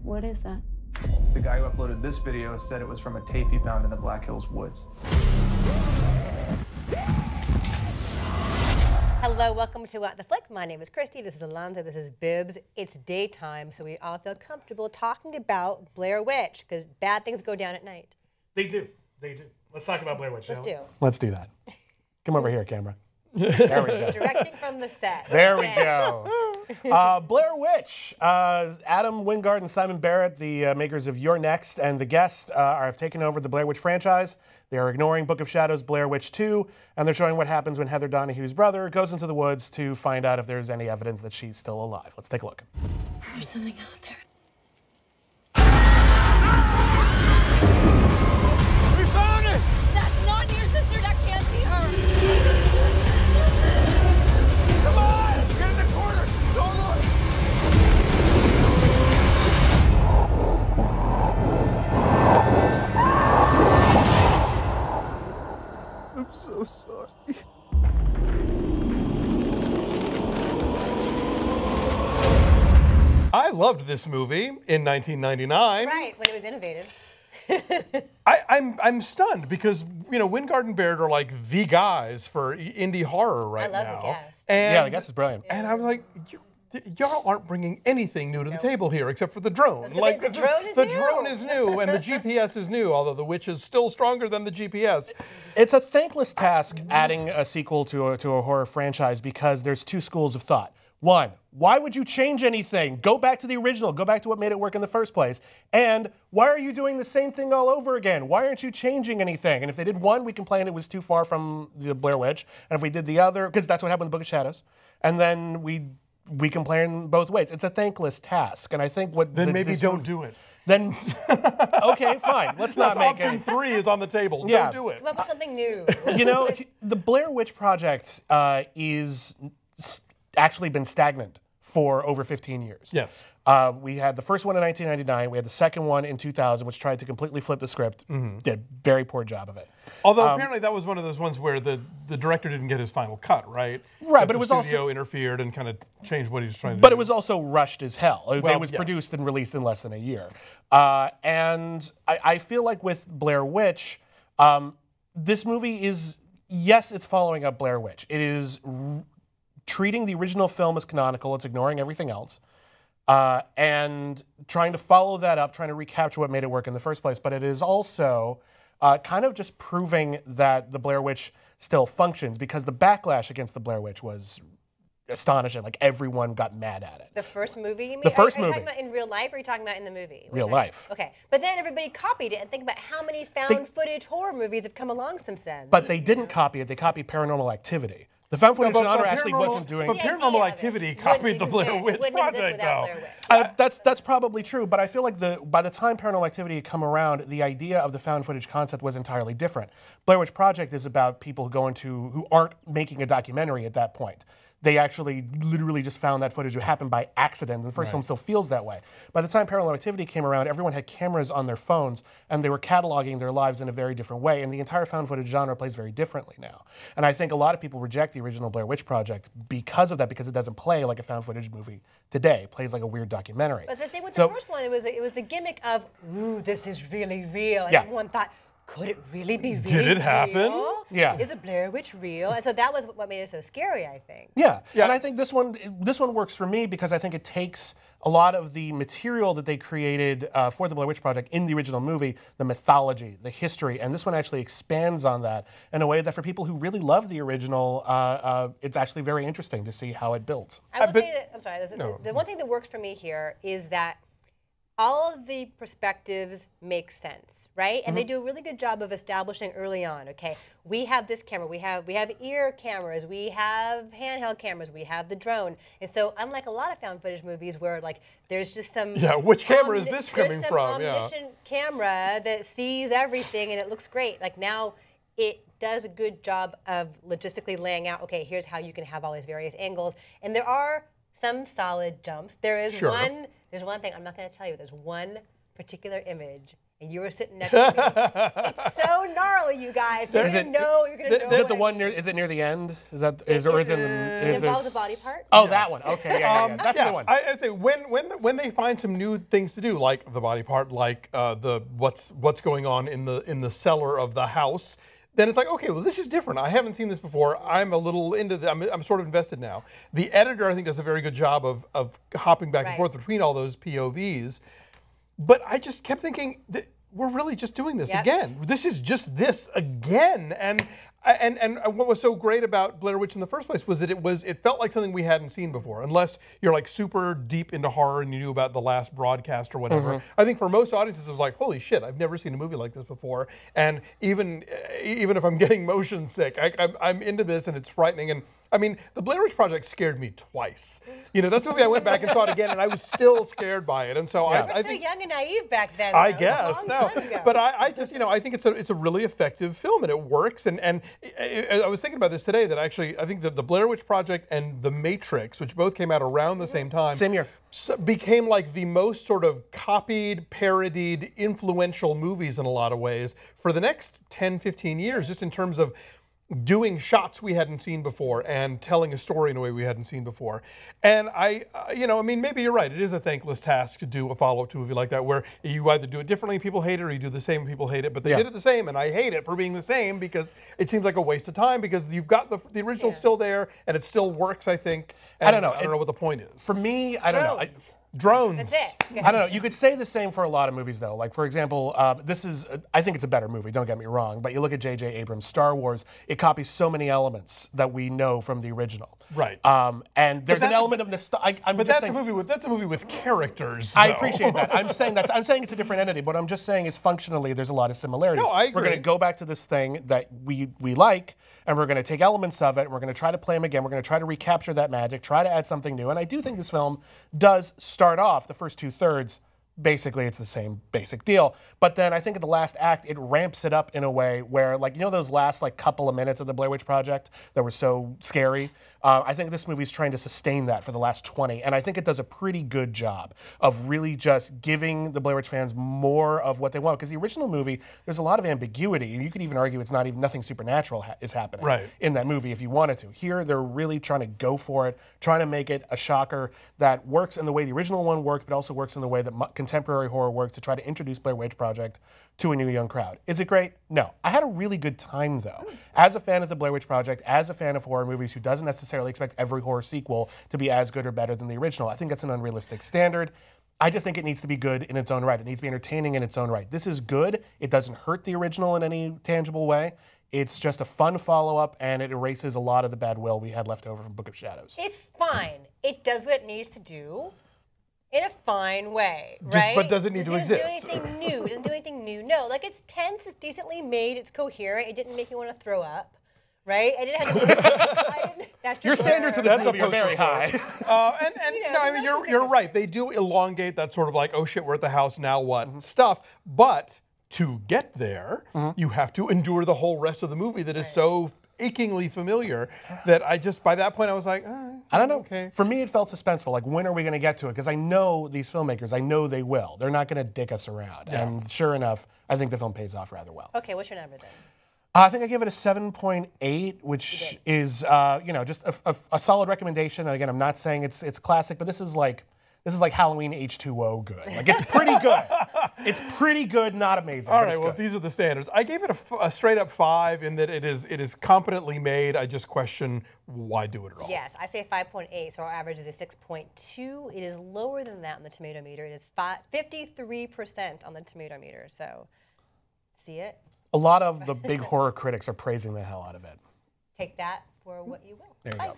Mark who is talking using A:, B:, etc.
A: What is that?
B: The guy who uploaded this video said it was from a tape he found in the Black Hills woods.
C: Hello, welcome to What the Flick. My name is Christy, this is Alonzo, this is Bibbs. It's daytime, so we all feel comfortable talking about Blair Witch, because bad things go down at night.
D: They do. Let's talk about Blair Witch.
C: Let's do.
E: Let's do that. Come over here, camera.
C: There we go. Directing from the set.
E: There we go. Blair Witch. Adam Wingard and Simon Barrett, the makers of You're Next and The Guest, have taken over the Blair Witch franchise. They are ignoring Book of Shadows, Blair Witch 2, and they're showing what happens when Heather Donahue's brother goes into the woods to find out if there's any evidence that she's still alive. Let's take a look.
A: There's something out there.
F: We found it!
A: That's not your sister. That can't be her.
F: Come on! Get in the corner! Don't look! I'm so sorry.
D: I loved this movie in 1999.
C: Right, when it was innovative.
D: I'm stunned because, you know, Wingard and Barrett are like the guys for indie horror right now.
C: I love The Guest.
D: And,
E: Yeah, The Guest is brilliant.
D: And I was like, y'all aren't bringing anything new to the table here except for the drone.
C: Like the drone is
D: the
C: new.
D: drone is new and the GPS is new, although the witch is still stronger than the GPS.
E: It's a thankless task adding a sequel to a horror franchise because there's two schools of thought. One, why would you change anything? Go back to the original. Go back to what made it work in the first place. And why are you doing the same thing all over again? Why aren't you changing anything? And if they did one, we complained it was too far from the Blair Witch. And if we did the other, because that's what happened with Book of Shadows. And then we complain both ways. It's a thankless task. And I think what...
D: Then maybe don't do it.
E: Then, okay, fine. Let's not make
D: option
E: it.
D: 3 is on the table.
E: Yeah.
D: Don't do it.
C: Come up with something new.
E: You know, the Blair Witch Project is actually been stagnant for over 15 years.
D: Yes.
E: We had the first one in 1999. We had the second one in 2000, which tried to completely flip the script. Did a very poor job of it.
D: Although apparently that was one of those ones where the director didn't get his final cut, right?
E: Right,
D: That
E: but it was
D: the
E: also...
D: studio interfered and kind of changed what he was trying to do.
E: But it was also rushed as hell.
D: Well,
E: it was
D: yes.
E: produced and released in less than a year. And I feel like with Blair Witch, this movie is, yes, it's following up Blair Witch. It is treating the original film as canonical. It's ignoring everything else. And trying to follow that up, trying to recapture what made it work in the first place. But it is also kind of just proving that the Blair Witch still functions, because the backlash against the Blair Witch was astonishing. Like, everyone got mad at it.
C: The first movie, you mean?
E: The first
C: are you
E: movie.
C: talking about in real life, or are you talking about in the movie?
E: Real life.
C: Okay, but then everybody copied it, and think about how many found footage horror movies have come along since then.
E: But they didn't copy it. They copied Paranormal Activity. The found footage genre actually wasn't doing...
D: But
C: The idea
D: Paranormal
C: of it
D: Activity
C: wouldn't
D: copied the Blair
C: exist.
D: Witch
C: It wouldn't exist
D: project,
C: without
D: though.
C: Blair Witch.
E: That's probably true, but I feel like by the time Paranormal Activity had come around, the idea of the found footage concept was entirely different. Blair Witch Project is about people who aren't making a documentary at that point. They actually literally just found that footage. It happened by accident. The first film still feels that way. By the time Paranormal Activity came around, everyone had cameras on their phones, and they were cataloging their lives in a very different way. And the entire found footage genre plays very differently now. And I think a lot of people reject the original Blair Witch Project because of that, because it doesn't play like a found footage movie today. It plays like a weird documentary.
C: But the thing with the first one, it was the gimmick of, ooh, this is really real. And everyone thought, could it really be real?
D: Did it happen?
E: Yeah.
C: Is a Blair Witch real? And so that was what made it so scary, I think.
E: Yeah, and I think this one works for me because I think it takes a lot of the material that they created for the Blair Witch Project in the original movie, the mythology, the history, and this one actually expands on that in a way that for people who really love the original, it's actually very interesting to see how it builds.
C: I will say that, I'm sorry, the one thing that works for me here is that all of the perspectives make sense, right? And they do a really good job of establishing early on, okay, we have this camera, we have ear cameras, we have handheld cameras, we have the drone. And so unlike a lot of found footage movies where like there's just some...
D: Yeah, which camera is this coming from?
C: There's some omniscient camera that sees everything and it looks great. Like now it does a good job of logistically laying out, okay, here's how you can have all these various angles. And there are some solid jumps. There is There's one thing, I'm not going to tell you, there's one particular image and you were sitting next to me. It's so gnarly, you guys. You're gonna know.
E: Is it the one near? Is it near the end? Is that? Or is it?
C: It involves a body part.
E: Oh, that one. Okay, yeah. That's the one.
D: I say when they find some new things to do, like the body part, like the what's going on in the cellar of the house. Then it's like, okay, well, this is different. I haven't seen this before. I'm a little into this. I'm sort of invested now. The editor, I think, does a very good job of hopping back and forth between all those POVs. But I just kept thinking that we're really just doing this again. This is just this again. And what was so great about Blair Witch in the first place was that it felt like something we hadn't seen before, unless you're like super deep into horror and you knew about the last broadcast or whatever. I think for most audiences it was like, holy shit, I've never seen a movie like this before. And even if I'm getting motion sick, I'm into this and it's frightening. And I mean, the Blair Witch Project scared me twice. You know, that's a movie I went back and saw it again, and I was still scared by it. And so I think
C: so young and naive back then.
D: I guess no, but I just I think it's a really effective film and it works. And I was thinking about this today that actually I think that the Blair Witch Project and The Matrix, which both came out around the same time,
E: same year,
D: became like the most sort of copied, parodied, influential movies in a lot of ways for the next 10, 15 years, just in terms of doing shots we hadn't seen before and telling a story in a way we hadn't seen before. And I mean, maybe you're right. It is a thankless task to do a follow-up to a movie like that where you either do it differently and people hate it or you do the same and people hate it. But they did it the same, and I hate it for being the same because it seems like a waste of time because you've got the original still there and it still works, I think. And I don't know what the point is.
E: For me, I don't know.
D: Drones.
C: That's it.
E: I don't know. You could say the same for a lot of movies, though. Like, for example, I think it's a better movie, don't get me wrong, but you look at J.J. Abrams' Star Wars, it copies so many elements that we know from the original.
D: Right.
E: And there's an element of nostalgia.
D: But that's a movie with characters, though.
E: I appreciate that. I'm saying it's a different entity, but what I'm just saying is functionally there's a lot of similarities.
D: No, I agree.
E: We're going to go back to this thing that we like, and we're going to take elements of it, and we're going to try to play them again. We're going to try to recapture that magic, try to add something new. And I do think this film does start off the first 2/3. Basically, it's the same basic deal. But then I think in the last act, it ramps it up in a way where, like, you know those last, like, couple of minutes of the Blair Witch Project that were so scary? I think this movie's trying to sustain that for the last 20. And I think it does a pretty good job of really just giving the Blair Witch fans more of what they want. Because the original movie, there's a lot of ambiguity. And you could even argue it's not even nothing supernatural is happening in that movie if you wanted to. Here, they're really trying to go for it, trying to make it a shocker that works in the way the original one worked, but also works in the way that contemporary horror works to try to introduce Blair Witch Project to a new young crowd. Is it great? No. I had a really good time, though. As a fan of the Blair Witch Project, as a fan of horror movies who doesn't necessarily expect every horror sequel to be as good or better than the original, I think that's an unrealistic standard. I just think it needs to be good in its own right. It needs to be entertaining in its own right. This is good. It doesn't hurt the original in any tangible way. It's just a fun follow-up, and it erases a lot of the bad will we had left over from Book of Shadows.
C: It's fine. It does what it needs to do in a fine way, right?
D: But does it need to exist?
C: It doesn't do anything new. It doesn't do anything new. No, like it's tense, it's decently made, it's coherent. It didn't make me want to throw up, right? I didn't have to.
E: Your standards of this movie are very high.
D: I mean, you're right. They do elongate that sort of like, oh shit, we're at the house, now what stuff. But to get there, you have to endure the whole rest of the movie that is so achingly familiar that by that point I was like,
E: I don't know.
D: Okay.
E: For me, it felt suspenseful. Like, when are we going to get to it? Because I know these filmmakers. I know they will. They're not going to dick us around. Yeah. And sure enough, I think the film pays off rather well.
C: Okay, what's your number then?
E: I think I give it a 7.8, which is just a solid recommendation. And again, I'm not saying it's classic, but this is like Halloween H2O good. Like, it's pretty good. It's pretty good, not amazing.
D: All right, well, these are the standards. I gave it a straight up 5 in that it is competently made. I just question why do it at all.
C: Yes, I say 5.8, so our average is a 6.2. It is lower than that on the tomato meter. It is 53% on the tomato meter, so see it?
E: A lot of the big horror critics are praising the hell out of it.
C: Take that for what you will.
E: There you go.